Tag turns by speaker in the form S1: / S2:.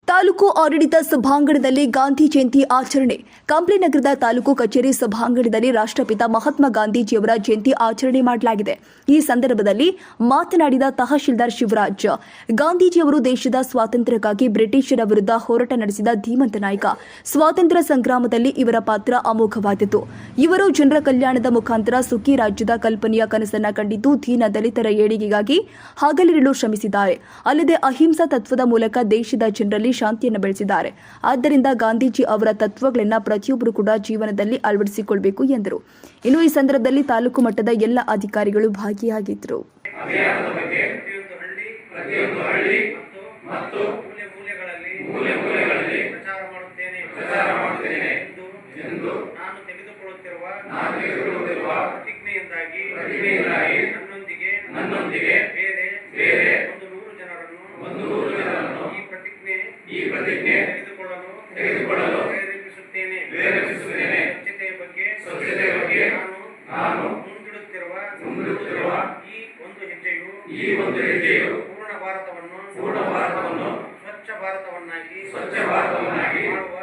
S1: ತಾಲೂಕು ಆಡಳಿತ ಸಭಾಂಗಣದಲ್ಲಿ ಗಾಂಧಿ ಜಯಂತಿ ಆಚರಣೆ. ಕಂಪ್ಲಿ ನಗರದ ತಾಲೂಕು ಕಚೇರಿ ಸಭಾಂಗಣದಲ್ಲಿ ರಾಷ್ಟ್ರಪಿತ ಮಹಾತ್ಮ ಗಾಂಧೀಜಿಯವರ ಜಯಂತಿ ಆಚರಣೆ ಮಾಡಲಾಗಿದೆ. ಈ ಸಂದರ್ಭದಲ್ಲಿ ಮಾತನಾಡಿದ ತಹಶೀಲ್ದಾರ್ ಶಿವರಾಜ್, ಗಾಂಧೀಜಿಯವರು ದೇಶದ ಸ್ವಾತಂತ್ರ್ಯಕ್ಕಾಗಿ ಬ್ರಿಟಿಷರ ವಿರುದ್ಧ ಹೋರಾಟ ನಡೆಸಿದ ಧೀಮಂತ ನಾಯಕ. ಸ್ವಾತಂತ್ರ್ಯ ಸಂಗ್ರಾಮದಲ್ಲಿ ಇವರ ಪಾತ್ರ ಅಮೋಘವಾದದ್ದು. ಇವರು ಜನರ ಕಲ್ಯಾಣದ ಮುಖಾಂತರ ಸುಖಿ ರಾಜ್ಯದ ಕಲ್ಪನೆಯ ಕನಸನ್ನ ಕಂಡಿದ್ದು ದೀನ ದಲಿತರ ಏಳಿಗೆಗಾಗಿ ಹಗಲಿರುಳು ಶ್ರಮಿಸಿದ್ದಾರೆ. ಅಲ್ಲದೆ ಅಹಿಂಸಾ ತತ್ವದ ಮೂಲಕ ದೇಶದ ಜನರಲ್ಲಿ ಶಾಂತಿಯನ್ನು ಬೆಳೆಸಿದ್ದಾರೆ. ಆದ್ದರಿಂದ ಗಾಂಧೀಜಿ ಅವರ ತತ್ವಗಳನ್ನು ಪ್ರತಿಯೊಬ್ಬರು ಕೂಡ ಜೀವನದಲ್ಲಿ ಅಳವಡಿಸಿಕೊಳ್ಳಬೇಕು ಎಂದರು. ಇನ್ನು ಈ ಸಂದರ್ಭದಲ್ಲಿ ತಾಲೂಕು ಮಟ್ಟದ ಎಲ್ಲ ಅಧಿಕಾರಿಗಳು ಭಾಗಿಯಾಗಿದ್ದರು.
S2: ಈ ಪ್ರತಿಜ್ಞೆ ತೆಗೆದುಕೊಳ್ಳಲು ಪ್ರೇರೇಪಿಸುತ್ತೇನೆ. ಸ್ವಚ್ಛತೆಯ ಬಗ್ಗೆ ನಾನು ಮುಂದಿಡುತ್ತಿರುವ ಈ ಒಂದು ಹೆಜ್ಜೆಯು ಪೂರ್ಣ ಭಾರತವನ್ನು ಸ್ವಚ್ಛ ಭಾರತವನ್ನಾಗಿ ಮಾಡುವ